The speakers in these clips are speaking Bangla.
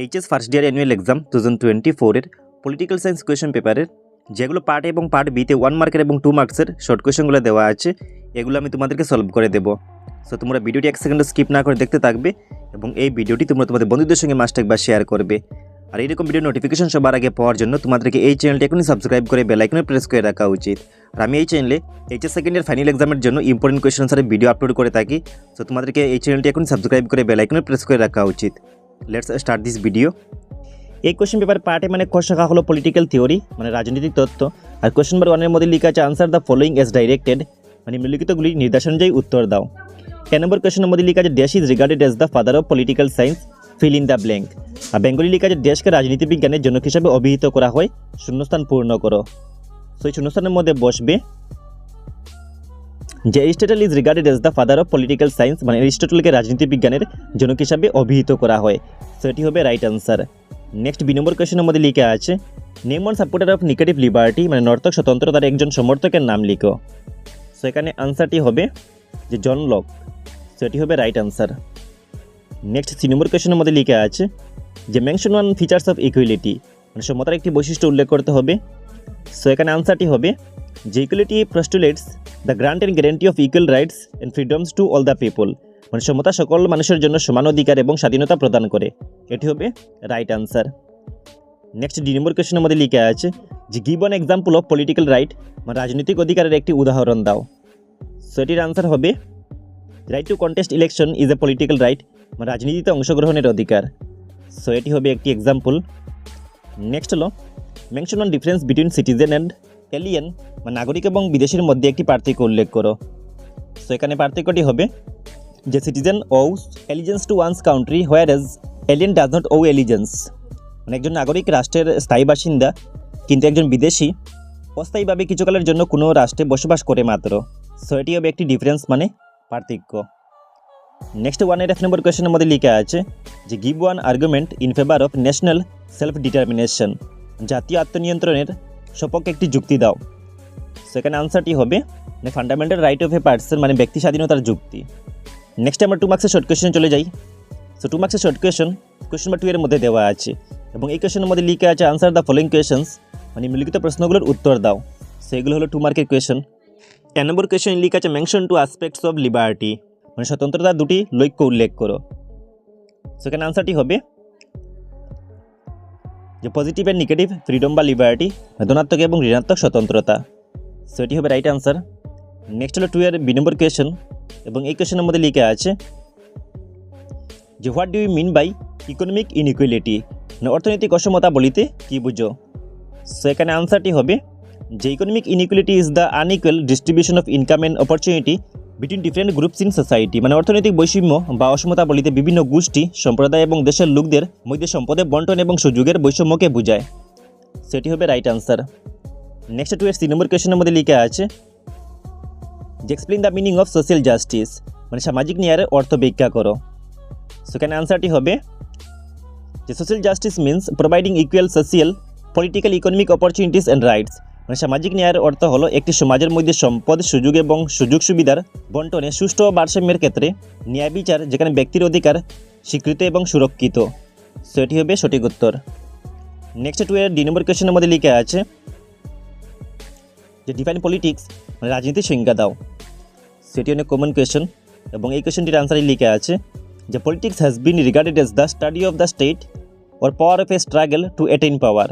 HS first year annual exam 2024 political science question পেপারের যেগুলো পার্ট এবং পার্ট বিতে 1 মার্কের এবং 2 মার্কসের শর্ট কোয়েশ্চেনগুলো দেওয়া আছে, এগুলো আমি তোমাদেরকে সলভ করে দেবো। সো তোমরা ভিডিওটি 1 সেকেন্ডও স্কিপ না করে দেখতে থাকবে এবং এই ভিডিওটি তোমরা তোমাদের বন্ধুদের সঙ্গে মাস্ট একবার শেয়ার করবে। আর এইরকম ভিডিও নোটিফিকেশন সবার আগে পাওয়ার জন্য তোমাদেরকে এই চ্যানেলটি এখনই সাবস্ক্রাইব করে বেল আইকনে প্রেস করে রাখা উচিত। আর আমি এই চ্যানেলে এইচএস সেকেন্ড ইয়ার ফাইনাল এক্সামের জন্য ইম্পর্টেন্ট কোয়েশ্চন আনসারের ভিডিও আপলোড করে থাকি। সো তোমাদেরকে এই চ্যানেলটি এখনই সাবস্ক্রাইব করে বেল আইকনে প্রেস করে রাখা উচিত। Let's start this video. এই কোয়েশ্চেন পেপার পার্টে মানে ক শাখা হলো পলিটিক্যাল থিওরি মানে রাজনৈতিক তত্ত্ব। আর কোয়েশ্চেন নাম্বার 1 এর মধ্যে লেখা আছে answer the following as directed মানে নিম্নলিখিতগুলি নির্দেশ অনুযায়ী উত্তর দাও। 10 নম্বর কোয়েশ্চেনের মধ্যে লেখা আছে dash is regarded as the father of political science, fill in the blank. আর বেঙ্গলি লেখা আছে ড্যাশকে রাজনীতি বিজ্ঞানের জনক হিসাবে অভিহিত করা হয়, শূন্যস্থান পূর্ণ করো। সো এই শূন্যস্থানের মধ্যে বসবে যে Aristotle is regarded as the father of political science মানে এরিস্টটলকে রাজনীতি বিজ্ঞানের জনক হিসাবে অভিহিত করা হয়। সো এটি হবে রাইট আনসার। নেক্সট 2 নম্বর কোয়েশ্চেনের মধ্যে লেখা আছে name one supporter of negative liberty মানে নর্তক স্বতন্ত্রতার একজন সমর্থকের নাম লিখো। সো এখানে আনসারটি হবে যে জন লক। সো এটি হবে রাইট আনসার। নেক্সট 3 নম্বর কোয়েশ্চেনের মধ্যে লেখা আছে যে mention one features of equality মানে সমতার একটি বৈশিষ্ট্য উল্লেখ করতে হবে। সো এখানে আনসারটি হবে যে equality পোস্টুলেটস the grant and guarantee of equal rights and freedoms to all the people মানে সমতা সকল মানুষের জন্য সমান অধিকার এবং স্বাধীনতা প্রদান করে। এটি হবে রাইট আনসার। নেক্সট 2 নম্বর কোয়েশ্চেনের মধ্যে লেখা আছে যে give an example of political right মানে রাজনৈতিক অধিকারের একটি উদাহরণ দাও। সো এটির আনসার হবে right two contest election is a political right মানে রাজনীতিতে অংশগ্রহণের অধিকার। সো এটি হবে একটি এক্সাম্পল। নেক্সট হলো mention on difference between citizen and alien মানে নাগরিক এবং বিদেশির মধ্যে একটি পার্থক্য উল্লেখ করো। সো এখানে পার্থক্যটি হবে যে citizen owes allegiance to one's country whereas alien does not owe allegiance মানে একজন নাগরিক রাষ্ট্রের স্থায়ী বাসিন্দা কিন্তু একজন বিদেশি অস্থায়ীভাবে কিছুকালের জন্য কোনো রাষ্ট্রে বসবাস করে মাত্র। সো এটি হবে একটি ডিফারেন্স মানে পার্থক্য। নেক্সট 1 এর 1 নম্বর কোয়েশ্চেনের মধ্যে লেখা আছে যে give one argument in favour of national self determination জাতীয় আত্মনিয়ন্ত্রণের সপক্ষে একটি যুক্তি দাও। সেখানে আনসারটি হবে fundamental right of a person মানে ব্যক্তি স্বাধীনতার যুক্তি। নেক্সট আমরা 2 মার্কসের শর্ট কোয়েশ্চেন চলে যাই। সো 2 মার্কসের শর্ট কোয়েশ্চেন নাম্বার 2 এর মধ্যে দেওয়া আছে এবং এই কোয়েশ্চেনের মধ্যে লেখা আছে আনসার দ্য ফলোইং কোয়েশ্চেনস মানে নিম্নলিখিত প্রশ্নগুলোর উত্তর দাও। সো এগুলো হলো 2 মার্কের কোয়েশ্চেন। 10 নম্বর কোয়েশ্চেন লেখা আছে mention two aspects of liberty মানে স্বতন্ত্রতার দুটি লক্ষ্য উল্লেখ করো। সেখানে আনসারটি হবে যে পজিটিভ অ্যান্ড নেগেটিভ ফ্রিডম বা লিবার্টি ধনাত্মক এবং ঋণাত্মক স্বতন্ত্রতা। সো এটি হবে রাইট আনসার। নেক্সট হলো 2 এর 2 নম্বর কোয়েশ্চেন এবং এই কোয়েশ্চেনের মধ্যে লেখা আছে যে what do you mean by economic inequality মানে অর্থনৈতিক অসমতা বলিতে কী বুঝো। সো এখানে আনসারটি হবে যে economic inequality is the unequal distribution of income and opportunity between different groups in society মানে অর্থনৈতিক বৈষম্য বা অসমতা বলিতে বিভিন্ন গোষ্ঠী সম্প্রদায় এবং দেশের লোকদের মধ্যে সম্পদের বন্টন এবং সুযোগের বৈষম্যকে বোঝায়। সেটি হবে রাইট আনসার। নেক্সট 2 এর 3 নম্বর কোয়েশ্চেনের মধ্যে লেখা আছে যে explain the meaning of social justice মানে সামাজিক ন্যায়ের অর্থ ব্যাখ্যা করো। সেখানে আনসারটি হবে যে social justice means providing equal social political economic opportunities and rights মানে সামাজিক ন্যায়ের অর্থ হলো একটি সমাজের মধ্যে সম্পদ সুযোগ এবং সুযোগ সুবিধার বন্টনে সুষ্ঠু ভারসাম্যের ক্ষেত্রে ন্যায় বিচার যেখানে ব্যক্তির অধিকার স্বীকৃত এবং সুরক্ষিত। সো এটি হবে সঠিক উত্তর। নেক্সট 2 এর 2 নম্বর কোয়েশ্চেনের মধ্যে লেখা আছে যে ডিফাইন পলিটিক্স মানে রাজনীতির সংজ্ঞা দাও। সেটি অনেক কমন কোয়েশ্চেন এবং এই কোয়েশ্চেনটির আনসারই লেখা আছে যে politics has been regarded as the study of the state or power of a struggle to attain power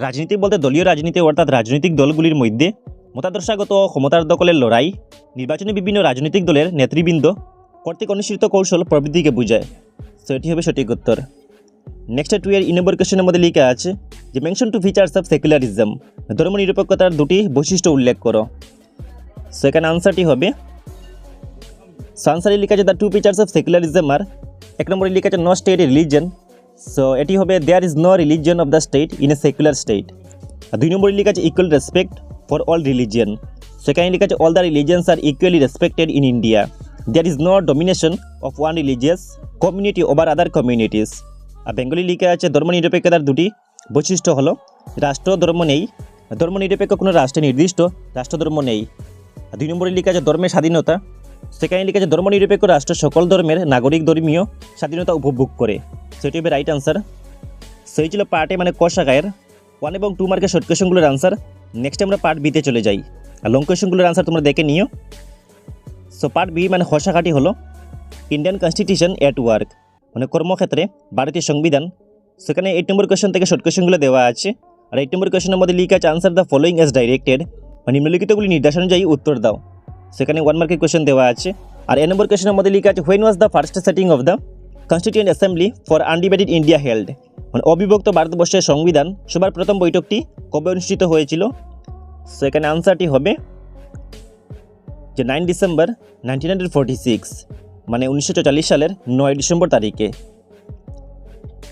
রাজনীতি বলতে দলীয় রাজনীতি অর্থাৎ রাজনৈতিক দলগুলির মধ্যে মতাদর্শগত ক্ষমতার দখলের লড়াই নির্বাচনে বিভিন্ন রাজনৈতিক দলের নেতৃবৃন্দ কর্তৃক অনুসৃত কৌশল প্রবৃত্তিকে বোঝায়। সো এটি হবে সঠিক উত্তর। নেক্সট 2 এর 1 নম্বর কোয়েশ্চেনের মধ্যে লেখা আছে যে mention two features of secularism ধর্মনিরপেক্ষতার দুটি বৈশিষ্ট্য উল্লেখ করো। সো এখানে আনসারটি হবে আনসারে লেখা আছে দ্য 2 ফিচার্স অফ সেকুলারিজম আর 1 নম্বরে লেখা আছে নো স্টেট রিলিজন। সো এটি হবে there is no religion of the state in a secular state. আর 2 নম্বরে লেখা আছে equal respect for all religion. সেখানে লেখা আছে all the religions are equally respected in India. There is no domination of one religious community over other communities. আর বেঙ্গলি লেখা আছে ধর্মনিরপেক্ষতার দুটি বৈশিষ্ট্য হলো রাষ্ট্র ধর্ম নেই ধর্মনিরপেক্ষ কোনো রাষ্ট্রে নির্দিষ্ট রাষ্ট্রধর্ম নেই। আর 2 নম্বরে লেখা আছে ধর্মের স্বাধীনতা। সেখানে লেখা আছে ধর্মনিরপেক্ষ রাষ্ট্র সকল ধর্মের নাগরিক ধর্মীয় স্বাধীনতা উপভোগ করে। সেটি হবে রাইট আনসার। সেই ছিল পার্ট এ মানে ক শাখায়ের 1 এবং 2 মার্কের শর্ট কোয়েশনগুলোর আনসার। নেক্সট আমরা পার্ট বিতে চলে যাই, আর লং কোয়েশনগুলোর আনসার তোমরা দেখে নিও। সো পার্ট বি মানে খ শাখাটি হলো ইন্ডিয়ান কনস্টিটিউশন এট ওয়ার্ক, মানে কর্মক্ষেত্রে ভারতীয় সংবিধান। সেখানে 8 নম্বর কোয়েশন থেকে শর্ট কোয়েশনগুলো দেওয়া আছে, আর 8 নম্বর কোয়েশনের মধ্যে লিখা আছে answer the following as directed, মানে নিম্নলিখিতগুলি নির্দেশ অনুযায়ী উত্তর দাও। সেখানে 1 মার্কের কোয়েশন দেওয়া আছে। আর এ নম্বর কোয়েশনের মধ্যে লিখা আছে when was the first setting of the constituent assembly for undivided India held, মানে অবিভক্ত ভারতবর্ষের সংবিধান সবার প্রথম বৈঠকটি কবে অনুষ্ঠিত হয়েছিল। সেখানে আনসারটি হবে যে 9 ডিসেম্বর 1946, মানে 1944 সালের 9 ডিসেম্বর তারিখে।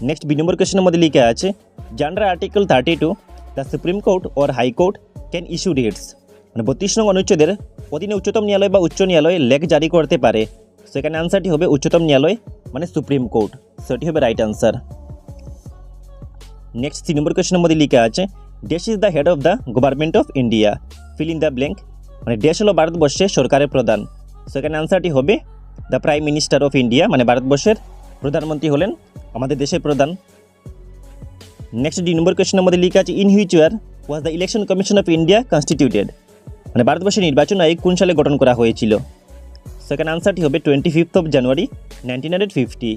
নেক্সট বি নম্বর কোয়েশনের মধ্যে লিখা আছে যে under article 32 the supreme court or high court can issue Ritz, মানে 32 নং অনুচ্ছেদের অধীনে উচ্চতম ন্যায়ালয় বা উচ্চ ন্যায়ালয় লেখ জারি করতে পারে। সেখানে আনসারটি হবে উচ্চতম ন্যায়ালয়, মানে সুপ্রিম কোর্ট। সেটি হবে রাইট আনসার। নেক্সট 3 নম্বর কোয়েশনের মধ্যে লিখা আছে dash is the head of the government of India, feel in the blank, মানে ড্যাশ হলো ভারতবর্ষের সরকারের প্রধান। সেখানে আনসারটি হবে the prime minister of India, মানে ভারতবর্ষের প্রধানমন্ত্রী হলেন আমাদের দেশের প্রধান। নেক্সট 2 নম্বর কোয়েশনের মধ্যে লিখা আছে in which year was the election commission of India constituted, মানে ভারতবর্ষের নির্বাচন আয়োগ কোন সালে গঠন করা হয়েছিল। সেখানে আনসারটি হবে 25 অফ জানুয়ারি 1950,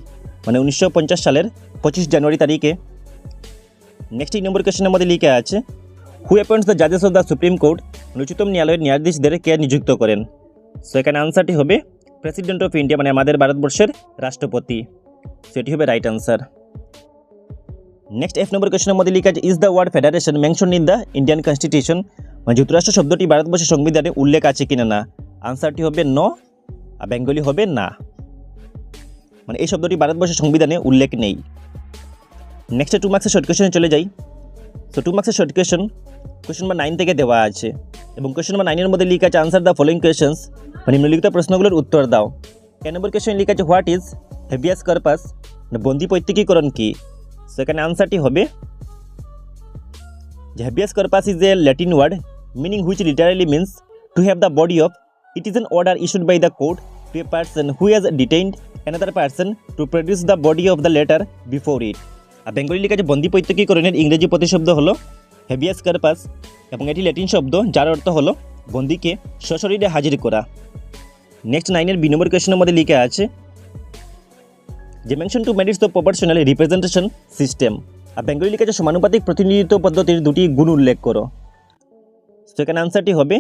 মানে 1950 সালের 25 জানুয়ারি তারিখে। নেক্সট 3 নম্বর কোয়েশনের মধ্যে লিখা আছে হু অ্যাপয়েন্টস দ্য জাজেস অফ দ্য সুপ্রিম কোর্ট, মানে উচ্চতম ন্যায়ালয়ের ন্যায়াধীশদের কে নিযুক্ত করেন। সেখানে আনসারটি হবে প্রেসিডেন্ট অফ ইন্ডিয়া, মানে আমাদের ভারতবর্ষের রাষ্ট্রপতি। সেটি হবে right answer. Next F number কোয়েশনের মধ্যে লিখা আছে is the word federation mention in the Indian constitution, মানে যুক্তরাষ্ট্র শব্দটি ভারতবর্ষের সংবিধানে উল্লেখ আছে কিনা না। আনসারটি হবে নো, আর বেঙ্গলি হবে না, মানে এই শব্দটি ভারতবর্ষের সংবিধানে উল্লেখ নেই। নেক্সট 2 মার্কসের শর্ট কোয়েশনে চলে যাই। সো 2 মার্কসের শর্ট কোয়েশন নম্বর 9 থেকে দেওয়া আছে, এবং কোয়েশন নম্বর 9 এর মধ্যে লিখা আছে আনসার দ্য ফলোইং কোয়েশনস, মানে নিম্নলিখিত প্রশ্নগুলোর উত্তর দাও। এ নম্বর কোয়েশন লিখা আছে হোয়াট ইজ হেভিয়াস কর্পাস, মানে বন্দি প্রত্যক্ষীকরণ কি। সেখানে আনসারটি হবে যে habeas corpus is a Latin word meaning which literally means to have the body of. It is an order issued by the court to a person who has detained another person to produce the body of the latter before it. আর বেঙ্গলি লিখা আছে বন্দি প্রত্যক্ষীকরণের ইংরেজি প্রতিশব্দ হলো হেভিয়াস কর্পাস, এবং এটি ল্যাটিন শব্দ যার অর্থ হলো বন্দিকে সশরীরে হাজির করা। নেক্সট 9 এর বি নম্বর কোয়েশনের মধ্যে লিখা আছে যে mention two merits the proportional representation system. আর বেঙ্গলি লিখা আছে সমানুপাতিক প্রতিনিধিত্ব পদ্ধতির দুটি গুণ উল্লেখ করো। সেখানে আনসারটি হবে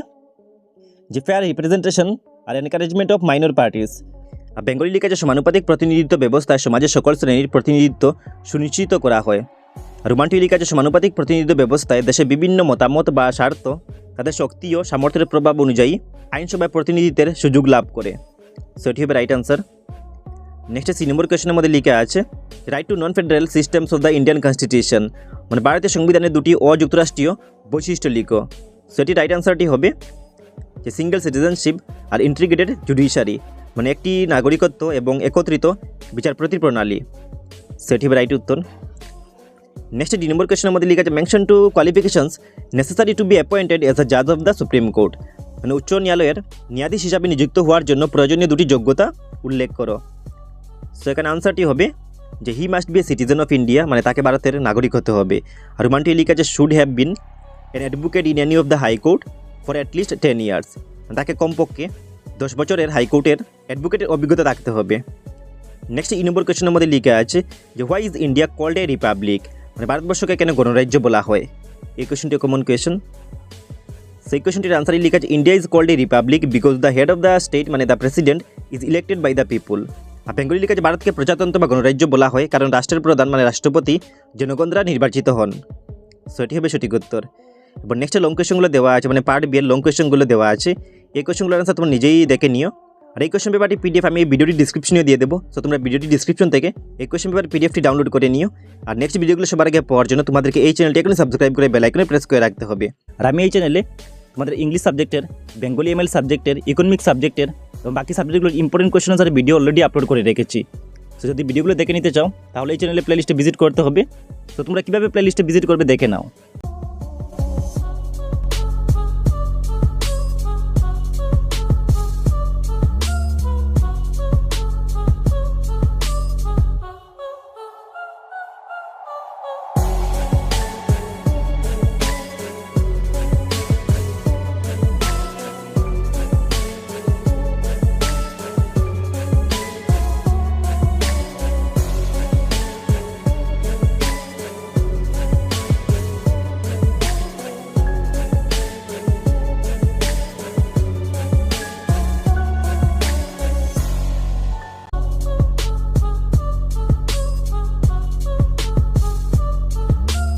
যে ফেয়ার রিপ্রেজেন্টেশন আর এনকারেজমেন্ট অফ মাইনর পার্টিস। আর বেঙ্গলি লিখা আছে সমানুপাতিক প্রতিনিধিত্ব ব্যবস্থায় সমাজের সকল শ্রেণীর প্রতিনিধিত্ব সুনিশ্চিত করা হয়। রোমানটি লিখা আছে সমানুপাতিক প্রতিনিধিত্ব ব্যবস্থায় দেশে বিভিন্ন মতামত বা স্বার্থ তাদের শক্তি ও সামর্থ্যের প্রভাব অনুযায়ী আইনসভায় প্রতিনিধিত্বের সুযোগ লাভ করে। সেটি হবে রাইট আনসার। নেক্সট 3 নম্বর কোয়েশনের মধ্যে লিখা আছে right two non federal systems of the Indian constitution, মানে ভারতীয় সংবিধানের দুটি অযুক্তরাষ্ট্রীয় বৈশিষ্ট্য লিখো। সেটি রাইট আনসারটি হবে যে সিঙ্গেল সিটিজেনশিপ আর ইন্টিগ্রেটেড জুডিশিয়ারি, মানে একটি নাগরিকত্ব এবং একত্রিত বিচারপতি প্রণালী। সেটি হবে রাইট উত্তর। নেক্সট 2 নম্বর কোয়েশনের মধ্যে লিখা আছে mention two qualifications necessary to be appointed as a জাজ অফ দ্য সুপ্রিম কোর্ট, মানে উচ্চ ন্যায়ালয়ের ন্যায়াধীশ হিসাবে নিযুক্ত হওয়ার জন্য প্রয়োজনীয় দুটি যোগ্যতা উল্লেখ করো। সো এখানে আনসারটি হবে যে he must B a citizen of India, মানে তাকে ভারতের নাগরিক হতে হবে। আর রোমানটি লিখা আছে should have been an advocate in any of the high court for at least 10 years, তাকে কমপক্ষে 10 বছরের হাইকোর্টের অ্যাডভোকেটের অভিজ্ঞতা থাকতে হবে। নেক্সট 2 নম্বর কোয়েশনের মধ্যে লিখা আছে যে why is India called a republic, মানে ভারতবর্ষকে কেন গণরাজ্য বলা হয়। এই কোয়েশনটি কমন কোয়েশন। সেই কোয়েশনটির আনসারই লিখা আছে India is called a republic because the head of the state, মানে the president is elected by the people. আর বেঙ্গলি লিখা আছে ভারতকে প্রজাতন্ত্র বা গণরাজ্য বলা হয় কারণ রাষ্ট্রের প্রধান, মানে রাষ্ট্রপতি জনগণ দ্বারা নির্বাচিত হন। সো এটি হবে সঠিক উত্তর। এবার নেক্সট লং কোয়েশনগুলো দেওয়া আছে, মানে পার্ট বি এর লং কোয়েশনগুলো দেওয়া আছে। এই কোয়েশনগুলোর আনসার তোমরা নিজেই দেখে নিও। আর এই কোয়েশন পেপারটি পিডিএফ আমি এই ভিডিওটি ডিসক্রিপশনে দিয়ে দেবো। সো তোমরা ভিডিওটি ডিসক্রিপশন থেকে এই কোয়েশন পেপার পিডিএফটি ডাউনলোড করে নিও। আর নেক্সট ভিডিওগুলো সবার আগে পাওয়ার জন্য তোমাদেরকে এই চ্যানেলটি এখন সাবস্ক্রাইব করে বেল আইকনে প্রেস করে রাখতে হবে। আর আমি এই চ্যানেলে তোমাদের ইংলিশ সাবজেক্টের, বেঙ্গলি এমএল সাবজেক্টের, ইকোনমিক সাবজেক্টের এবং বাকি সাবজেক্টগুলোর important question answer video already upload করে রেখেছি। সো যদি ভিডিওগুলো দেখে নিতে চাও তাহলে এই চ্যানেলে প্লেলিস্টে ভিজিট করতে হবে। তো তোমরা কীভাবে প্লেলিস্টে ভিজিট করবে দেখে নাও।